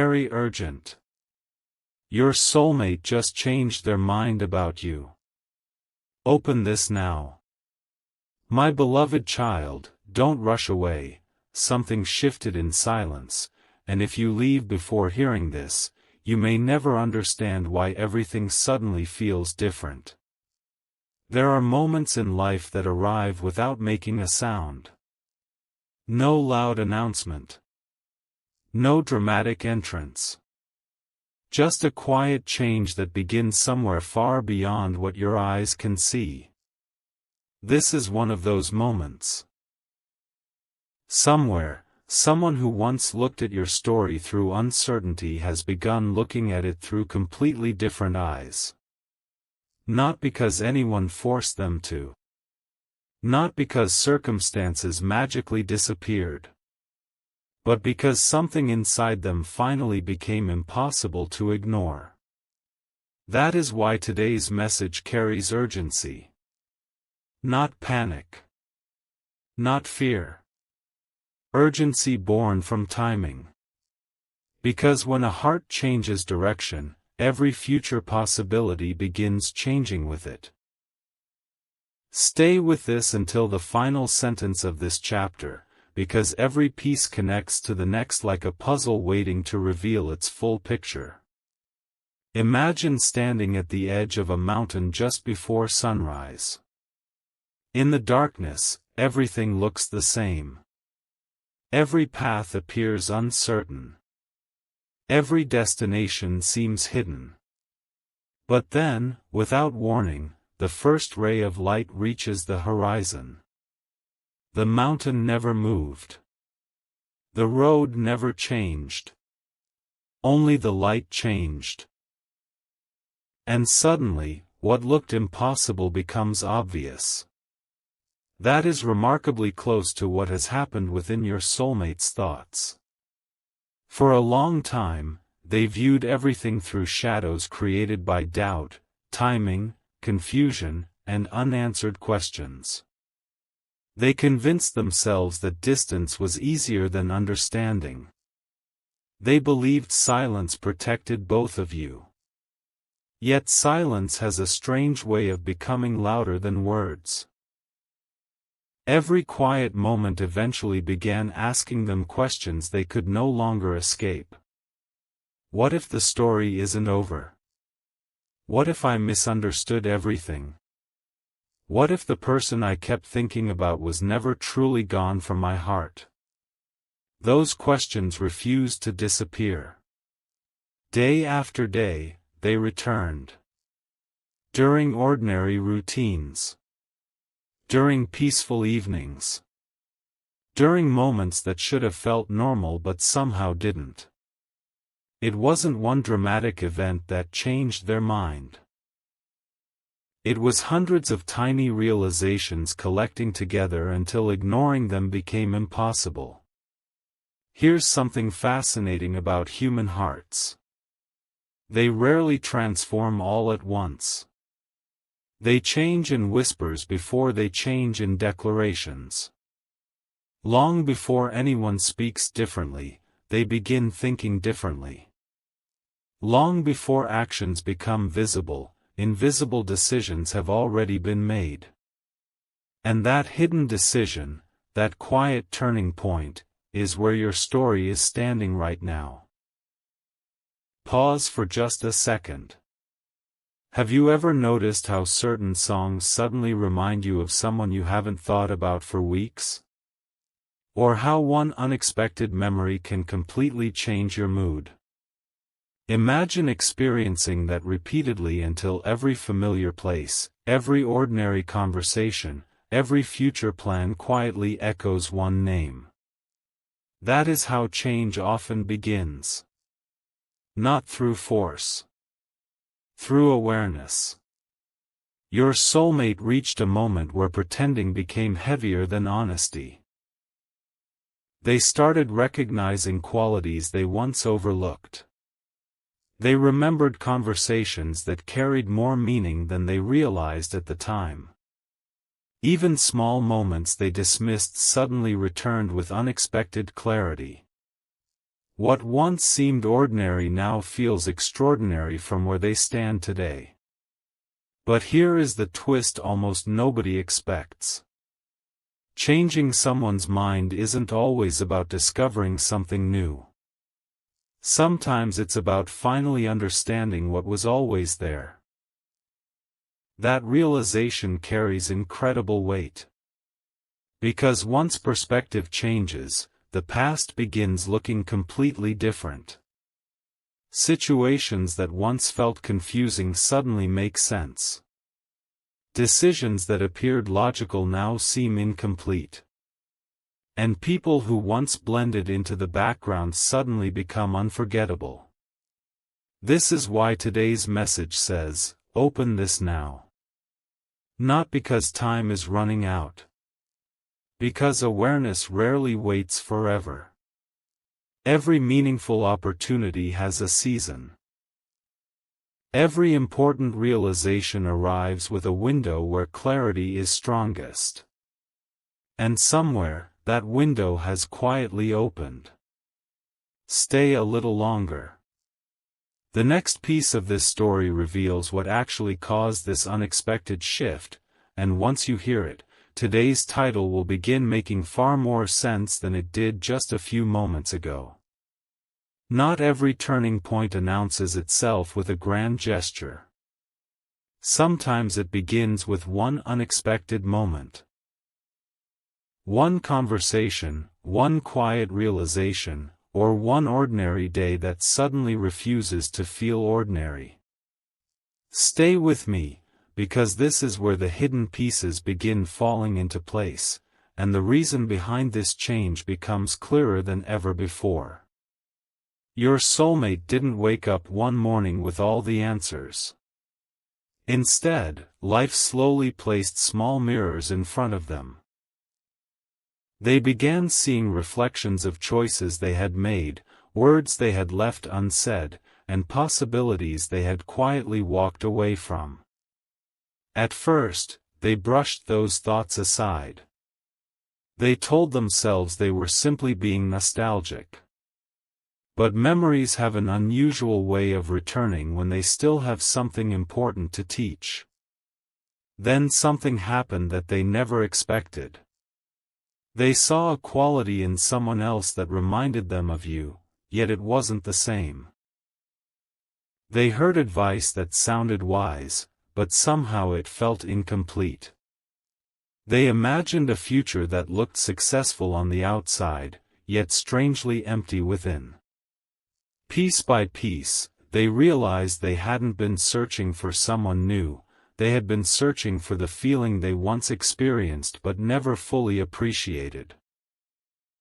very urgent. Your soulmate just changed their mind about you. Open this now. My beloved child, don't rush away. Something shifted in silence, and if you leave before hearing this, you may never understand why everything suddenly feels different. There are moments in life that arrive without making a sound. No loud announcement. No dramatic entrance. Just a quiet change that begins somewhere far beyond what your eyes can see. This is one of those moments. Somewhere, someone who once looked at your story through uncertainty has begun looking at it through completely different eyes. Not because anyone forced them to. Not because circumstances magically disappeared. But because something inside them finally became impossible to ignore. That is why today's message carries urgency. Not panic. Not fear. Urgency born from timing. Because when a heart changes direction, every future possibility begins changing with it. Stay with this until the final sentence of this chapter, because every piece connects to the next like a puzzle waiting to reveal its full picture. Imagine standing at the edge of a mountain just before sunrise. In the darkness, everything looks the same. Every path appears uncertain. Every destination seems hidden. But then, without warning, the first ray of light reaches the horizon. The mountain never moved. The road never changed. Only the light changed. And suddenly, what looked impossible becomes obvious. That is remarkably close to what has happened within your soulmate's thoughts. For a long time, they viewed everything through shadows created by doubt, timing, confusion, and unanswered questions. They convinced themselves that distance was easier than understanding. They believed silence protected both of you. Yet silence has a strange way of becoming louder than words. Every quiet moment eventually began asking them questions they could no longer escape. What if the story isn't over? What if I misunderstood everything? What if the person I kept thinking about was never truly gone from my heart? Those questions refused to disappear. Day after day, they returned. During ordinary routines. During peaceful evenings. During moments that should have felt normal but somehow didn't. It wasn't one dramatic event that changed their mind. It was hundreds of tiny realizations collecting together until ignoring them became impossible. Here's something fascinating about human hearts. They rarely transform all at once. They change in whispers before they change in declarations. Long before anyone speaks differently, they begin thinking differently. Long before actions become visible, invisible decisions have already been made. And that hidden decision, that quiet turning point, is where your story is standing right now. Pause for just a second. Have you ever noticed how certain songs suddenly remind you of someone you haven't thought about for weeks? Or how one unexpected memory can completely change your mood? Imagine experiencing that repeatedly until every familiar place, every ordinary conversation, every future plan quietly echoes one name. That is how change often begins. Not through force. Through awareness. Your soulmate reached a moment where pretending became heavier than honesty. They started recognizing qualities they once overlooked. They remembered conversations that carried more meaning than they realized at the time. Even small moments they dismissed suddenly returned with unexpected clarity. What once seemed ordinary now feels extraordinary from where they stand today. But here is the twist almost nobody expects. Changing someone's mind isn't always about discovering something new. Sometimes it's about finally understanding what was always there. That realization carries incredible weight. Because once perspective changes, the past begins looking completely different. Situations that once felt confusing suddenly make sense. Decisions that appeared logical now seem incomplete. And people who once blended into the background suddenly become unforgettable. This is why today's message says, open this now. Not because time is running out. Because awareness rarely waits forever. Every meaningful opportunity has a season. Every important realization arrives with a window where clarity is strongest. And somewhere, that window has quietly opened. Stay a little longer. The next piece of this story reveals what actually caused this unexpected shift, and once you hear it, today's title will begin making far more sense than it did just a few moments ago. Not every turning point announces itself with a grand gesture. Sometimes it begins with one unexpected moment. One conversation, one quiet realization, or one ordinary day that suddenly refuses to feel ordinary. Stay with me, because this is where the hidden pieces begin falling into place, and the reason behind this change becomes clearer than ever before. Your soulmate didn't wake up one morning with all the answers. Instead, life slowly placed small mirrors in front of them. They began seeing reflections of choices they had made, words they had left unsaid, and possibilities they had quietly walked away from. At first, they brushed those thoughts aside. They told themselves they were simply being nostalgic. But memories have an unusual way of returning when they still have something important to teach. Then something happened that they never expected. They saw a quality in someone else that reminded them of you, yet it wasn't the same. They heard advice that sounded wise, but somehow it felt incomplete. They imagined a future that looked successful on the outside, yet strangely empty within. Piece by piece, they realized they hadn't been searching for someone new, they had been searching for the feeling they once experienced but never fully appreciated.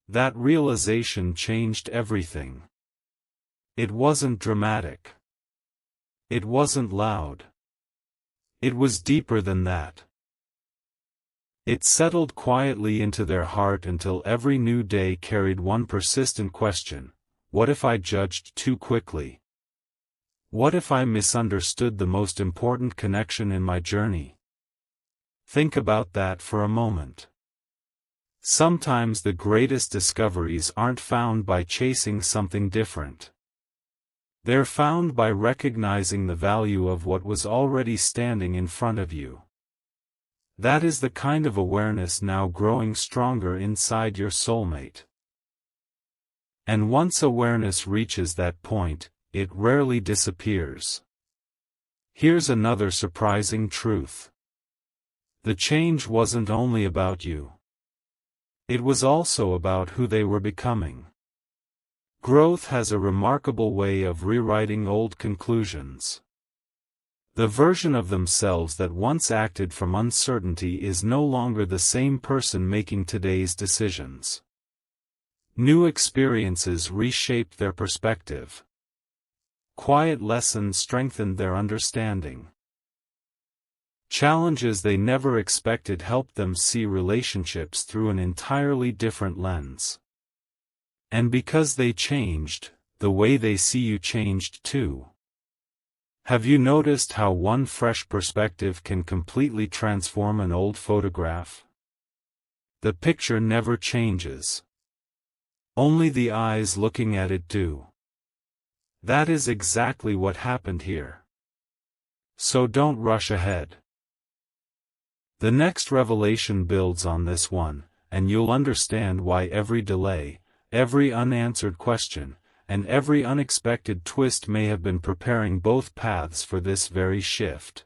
That realization changed everything. It wasn't dramatic. It wasn't loud. It was deeper than that. It settled quietly into their heart until every new day carried one persistent question: what if I judged too quickly? What if I misunderstood the most important connection in my journey? Think about that for a moment. Sometimes the greatest discoveries aren't found by chasing something different. They're found by recognizing the value of what was already standing in front of you. That is the kind of awareness now growing stronger inside your soulmate. And once awareness reaches that point, it rarely disappears. Here's another surprising truth. The change wasn't only about you. It was also about who they were becoming. Growth has a remarkable way of rewriting old conclusions. The version of themselves that once acted from uncertainty is no longer the same person making today's decisions. New experiences reshaped their perspective. Quiet lessons strengthened their understanding. Challenges they never expected helped them see relationships through an entirely different lens. And because they changed, the way they see you changed too. Have you noticed how one fresh perspective can completely transform an old photograph? The picture never changes. Only the eyes looking at it do. That is exactly what happened here. So don't rush ahead. The next revelation builds on this one, and you'll understand why every delay, every unanswered question, and every unexpected twist may have been preparing both paths for this very shift.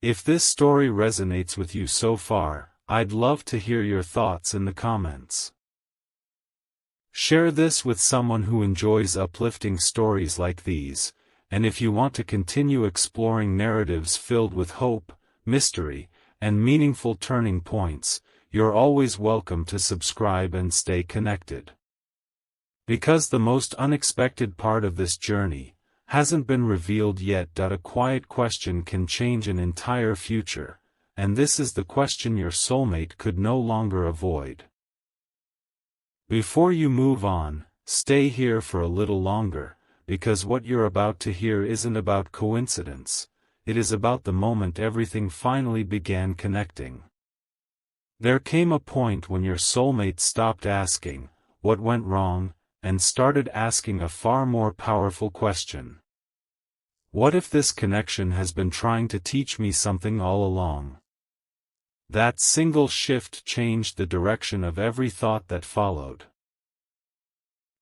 If this story resonates with you so far, I'd love to hear your thoughts in the comments. Share this with someone who enjoys uplifting stories like these, and if you want to continue exploring narratives filled with hope, mystery, and meaningful turning points, you're always welcome to subscribe and stay connected. Because the most unexpected part of this journey hasn't been revealed yet. A quiet question can change an entire future, and this is the question your soulmate could no longer avoid. Before you move on, stay here for a little longer, because what you're about to hear isn't about coincidence, it is about the moment everything finally began connecting. There came a point when your soulmate stopped asking, "What went wrong?" and started asking a far more powerful question. What if this connection has been trying to teach me something all along? That single shift changed the direction of every thought that followed.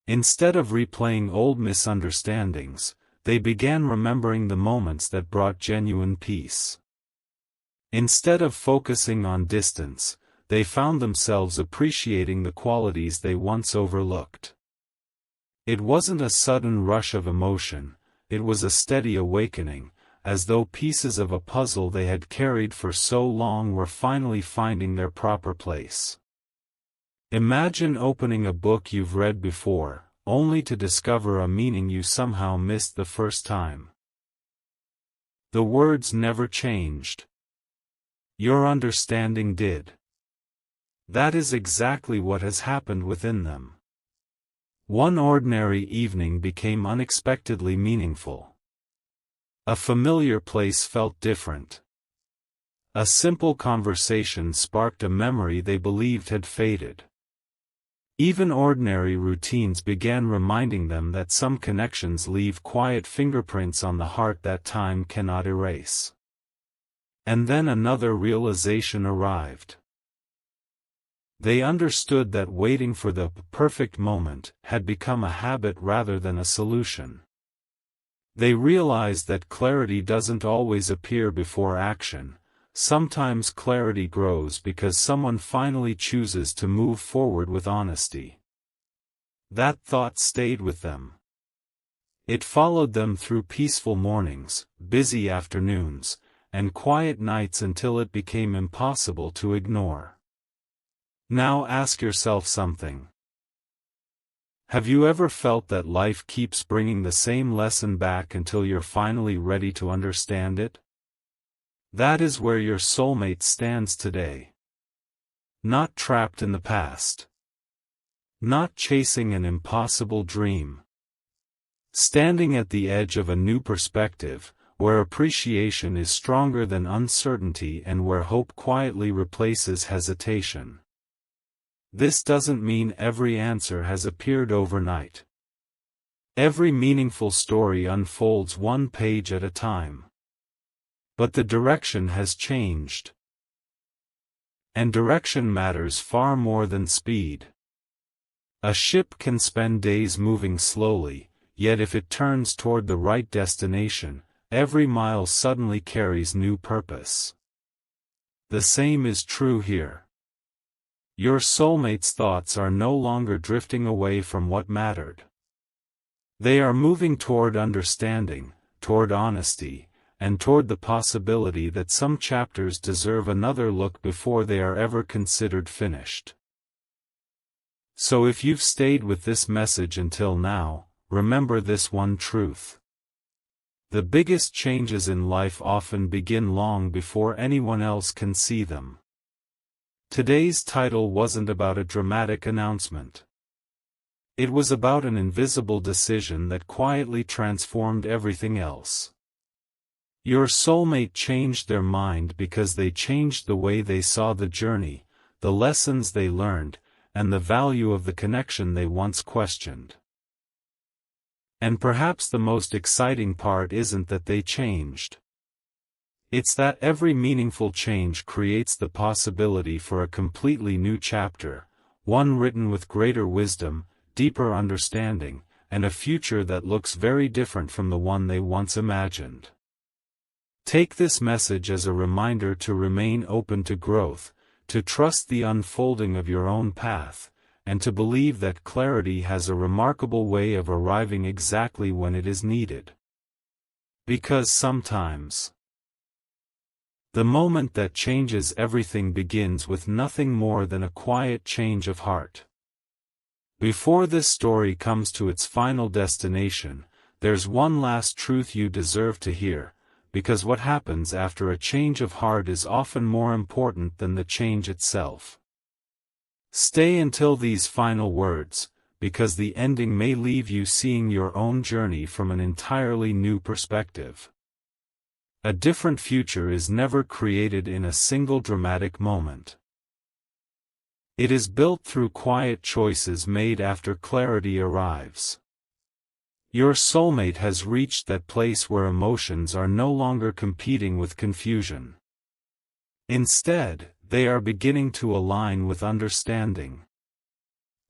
Instead of replaying old misunderstandings, they began remembering the moments that brought genuine peace. Instead of focusing on distance, they found themselves appreciating the qualities they once overlooked. It wasn't a sudden rush of emotion, it was a steady awakening, as though pieces of a puzzle they had carried for so long were finally finding their proper place. Imagine opening a book you've read before, only to discover a meaning you somehow missed the first time. The words never changed. Your understanding did. That is exactly what has happened within them. One ordinary evening became unexpectedly meaningful. A familiar place felt different. A simple conversation sparked a memory they believed had faded. Even ordinary routines began reminding them that some connections leave quiet fingerprints on the heart that time cannot erase. And then another realization arrived. They understood that waiting for the perfect moment had become a habit rather than a solution. They realized that clarity doesn't always appear before action. Sometimes clarity grows because someone finally chooses to move forward with honesty. That thought stayed with them. It followed them through peaceful mornings, busy afternoons, and quiet nights until it became impossible to ignore. Now ask yourself something. Have you ever felt that life keeps bringing the same lesson back until you're finally ready to understand it? That is where your soulmate stands today. Not trapped in the past. Not chasing an impossible dream. Standing at the edge of a new perspective, where appreciation is stronger than uncertainty and where hope quietly replaces hesitation. This doesn't mean every answer has appeared overnight. Every meaningful story unfolds one page at a time. But the direction has changed. And direction matters far more than speed. A ship can spend days moving slowly, yet if it turns toward the right destination, every mile suddenly carries new purpose. The same is true here. Your soulmate's thoughts are no longer drifting away from what mattered. They are moving toward understanding, toward honesty, and toward the possibility that some chapters deserve another look before they are ever considered finished. So if you've stayed with this message until now, remember this one truth. The biggest changes in life often begin long before anyone else can see them. Today's title wasn't about a dramatic announcement. It was about an invisible decision that quietly transformed everything else. Your soulmate changed their mind because they changed the way they saw the journey, the lessons they learned, and the value of the connection they once questioned. And perhaps the most exciting part isn't that they changed. It's that every meaningful change creates the possibility for a completely new chapter, one written with greater wisdom, deeper understanding, and a future that looks very different from the one they once imagined. Take this message as a reminder to remain open to growth, to trust the unfolding of your own path, and to believe that clarity has a remarkable way of arriving exactly when it is needed. Because sometimes, the moment that changes everything begins with nothing more than a quiet change of heart. Before this story comes to its final destination, there's one last truth you deserve to hear, because what happens after a change of heart is often more important than the change itself. Stay until these final words, because the ending may leave you seeing your own journey from an entirely new perspective. A different future is never created in a single dramatic moment. It is built through quiet choices made after clarity arrives. Your soulmate has reached that place where emotions are no longer competing with confusion. Instead, they are beginning to align with understanding.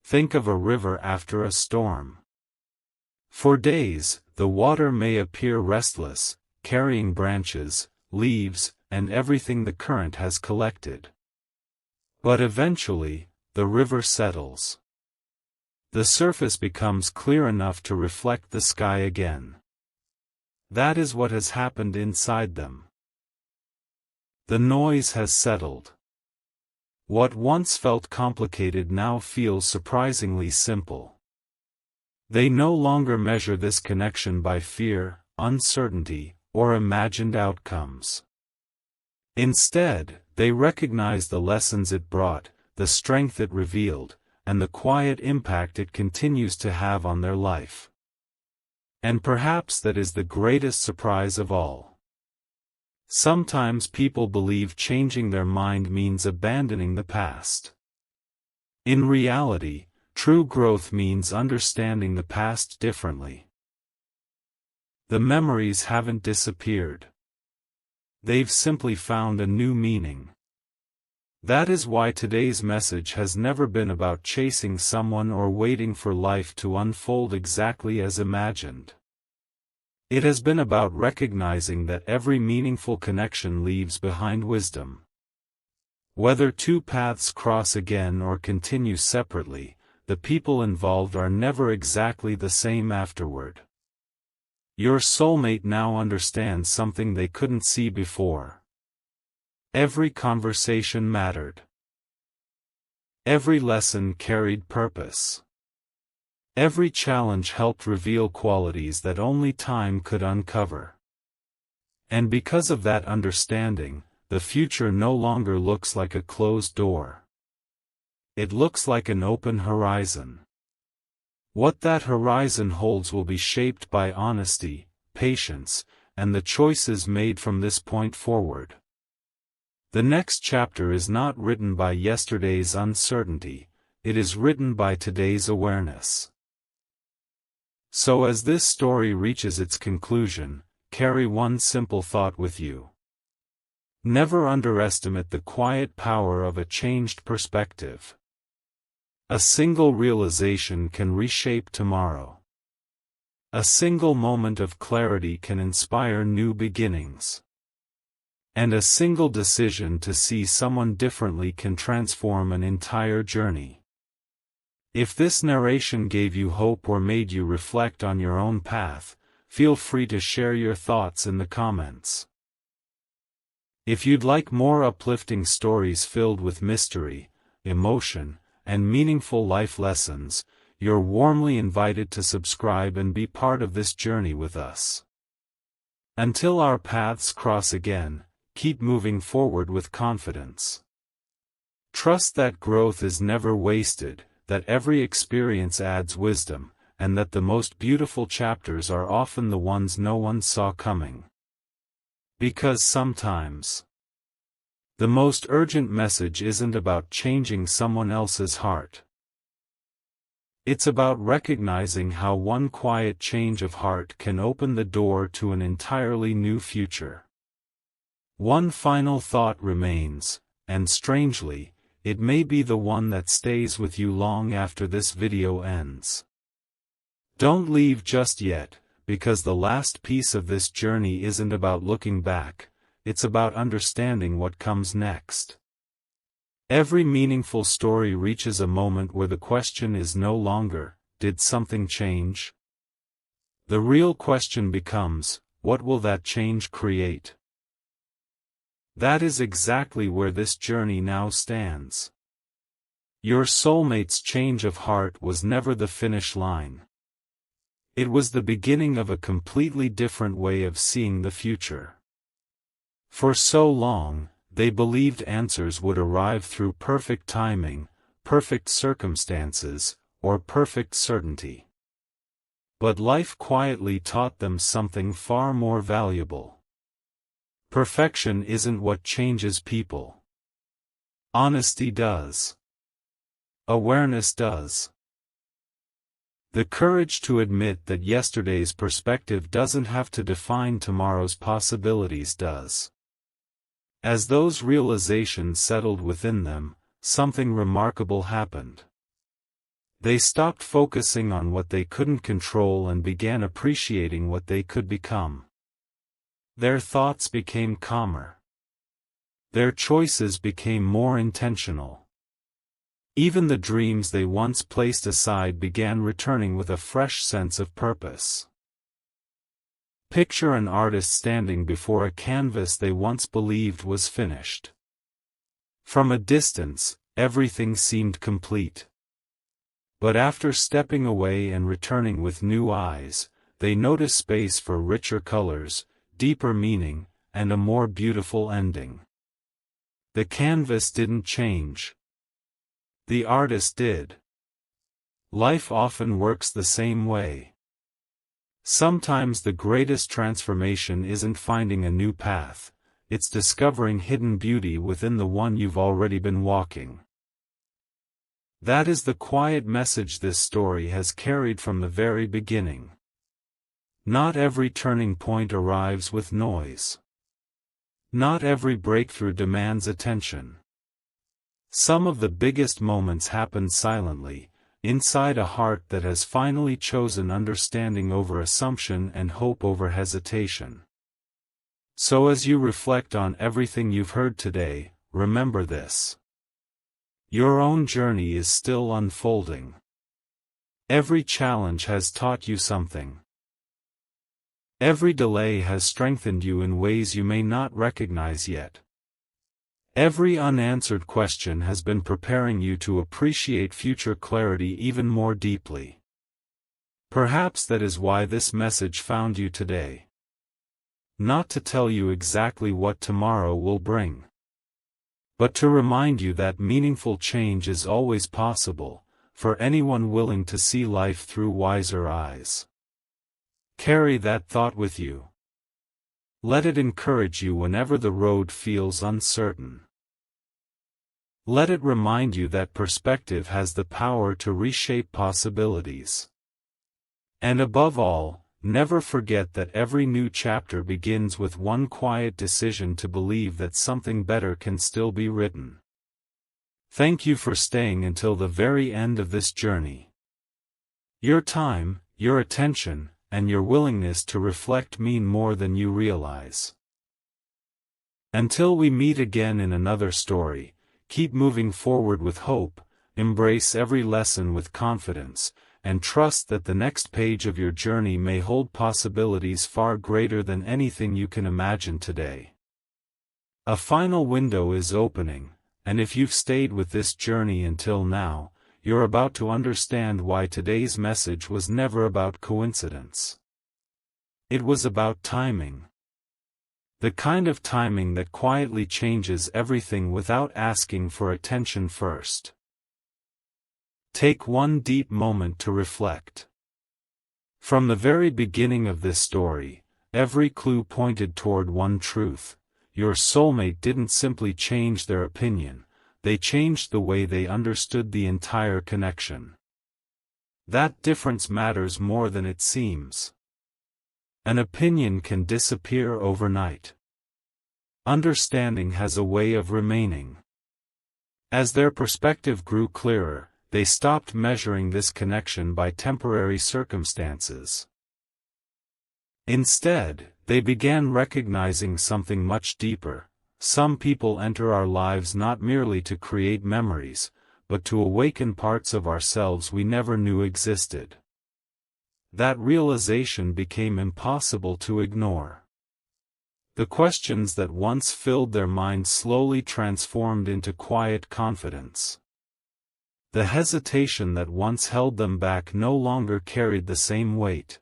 Think of a river after a storm. For days, the water may appear restless, carrying branches, leaves, and everything the current has collected. But eventually, the river settles. The surface becomes clear enough to reflect the sky again. That is what has happened inside them. The noise has settled. What once felt complicated now feels surprisingly simple. They no longer measure this connection by fear, uncertainty, or imagined outcomes. Instead, they recognize the lessons it brought, the strength it revealed, and the quiet impact it continues to have on their life. And perhaps that is the greatest surprise of all. Sometimes people believe changing their mind means abandoning the past. In reality, true growth means understanding the past differently. The memories haven't disappeared. They've simply found a new meaning. That is why today's message has never been about chasing someone or waiting for life to unfold exactly as imagined. It has been about recognizing that every meaningful connection leaves behind wisdom. Whether two paths cross again or continue separately, the people involved are never exactly the same afterward. Your soulmate now understands something they couldn't see before. Every conversation mattered. Every lesson carried purpose. Every challenge helped reveal qualities that only time could uncover. And because of that understanding, the future no longer looks like a closed door. It looks like an open horizon. What that horizon holds will be shaped by honesty, patience, and the choices made from this point forward. The next chapter is not written by yesterday's uncertainty, it is written by today's awareness. So as this story reaches its conclusion, carry one simple thought with you. Never underestimate the quiet power of a changed perspective. A single realization can reshape tomorrow. A single moment of clarity can inspire new beginnings. And a single decision to see someone differently can transform an entire journey. If this narration gave you hope or made you reflect on your own path, feel free to share your thoughts in the comments. If you'd like more uplifting stories filled with mystery, emotion, and meaningful life lessons, you're warmly invited to subscribe and be part of this journey with us. Until our paths cross again, keep moving forward with confidence. Trust that growth is never wasted, that every experience adds wisdom, and that the most beautiful chapters are often the ones no one saw coming. Because sometimes, the most urgent message isn't about changing someone else's heart. It's about recognizing how one quiet change of heart can open the door to an entirely new future. One final thought remains, and strangely, it may be the one that stays with you long after this video ends. Don't leave just yet, because the last piece of this journey isn't about looking back, it's about understanding what comes next. Every meaningful story reaches a moment where the question is no longer, did something change? The real question becomes, what will that change create? That is exactly where this journey now stands. Your soulmate's change of heart was never the finish line. It was the beginning of a completely different way of seeing the future. For so long, they believed answers would arrive through perfect timing, perfect circumstances, or perfect certainty. But life quietly taught them something far more valuable. Perfection isn't what changes people. Honesty does. Awareness does. The courage to admit that yesterday's perspective doesn't have to define tomorrow's possibilities does. As those realizations settled within them, something remarkable happened. They stopped focusing on what they couldn't control and began appreciating what they could become. Their thoughts became calmer. Their choices became more intentional. Even the dreams they once placed aside began returning with a fresh sense of purpose. Picture an artist standing before a canvas they once believed was finished. From a distance, everything seemed complete. But after stepping away and returning with new eyes, they noticed space for richer colors, deeper meaning, and a more beautiful ending. The canvas didn't change. The artist did. Life often works the same way. Sometimes the greatest transformation isn't finding a new path, it's discovering hidden beauty within the one you've already been walking. That is the quiet message this story has carried from the very beginning. Not every turning point arrives with noise. Not every breakthrough demands attention. Some of the biggest moments happen silently, inside a heart that has finally chosen understanding over assumption and hope over hesitation. So as you reflect on everything you've heard today, remember this. Your own journey is still unfolding. Every challenge has taught you something. Every delay has strengthened you in ways you may not recognize yet. Every unanswered question has been preparing you to appreciate future clarity even more deeply. Perhaps that is why this message found you today. Not to tell you exactly what tomorrow will bring, but to remind you that meaningful change is always possible, for anyone willing to see life through wiser eyes. Carry that thought with you. Let it encourage you whenever the road feels uncertain. Let it remind you that perspective has the power to reshape possibilities. And above all, never forget that every new chapter begins with one quiet decision to believe that something better can still be written. Thank you for staying until the very end of this journey. Your time, your attention, and your willingness to reflect mean more than you realize. Until we meet again in another story, keep moving forward with hope, embrace every lesson with confidence, and trust that the next page of your journey may hold possibilities far greater than anything you can imagine today. A final window is opening, and if you've stayed with this journey until now, you're about to understand why today's message was never about coincidence. It was about timing. The kind of timing that quietly changes everything without asking for attention first. Take one deep moment to reflect. From the very beginning of this story, every clue pointed toward one truth: your soulmate didn't simply change their opinion, they changed the way they understood the entire connection. That difference matters more than it seems. An opinion can disappear overnight. Understanding has a way of remaining. As their perspective grew clearer, they stopped measuring this connection by temporary circumstances. Instead, they began recognizing something much deeper. Some people enter our lives not merely to create memories, but to awaken parts of ourselves we never knew existed. That realization became impossible to ignore. The questions that once filled their minds slowly transformed into quiet confidence. The hesitation that once held them back no longer carried the same weight.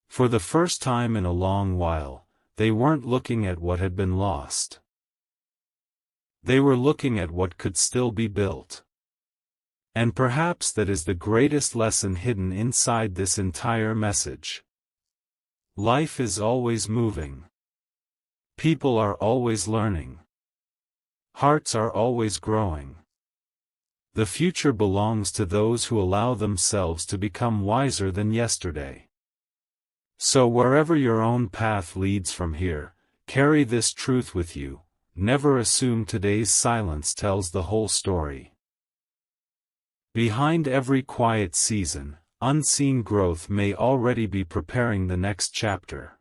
For the first time in a long while, they weren't looking at what had been lost. They were looking at what could still be built. And perhaps that is the greatest lesson hidden inside this entire message. Life is always moving. People are always learning. Hearts are always growing. The future belongs to those who allow themselves to become wiser than yesterday. So wherever your own path leads from here, carry this truth with you: never assume today's silence tells the whole story. Behind every quiet season, unseen growth may already be preparing the next chapter.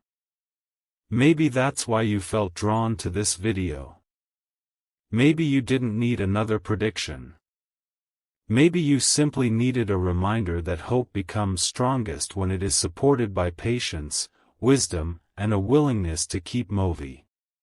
Maybe that's why you felt drawn to this video. Maybe you didn't need another prediction. Maybe you simply needed a reminder that hope becomes strongest when it is supported by patience, wisdom, and a willingness to keep moving.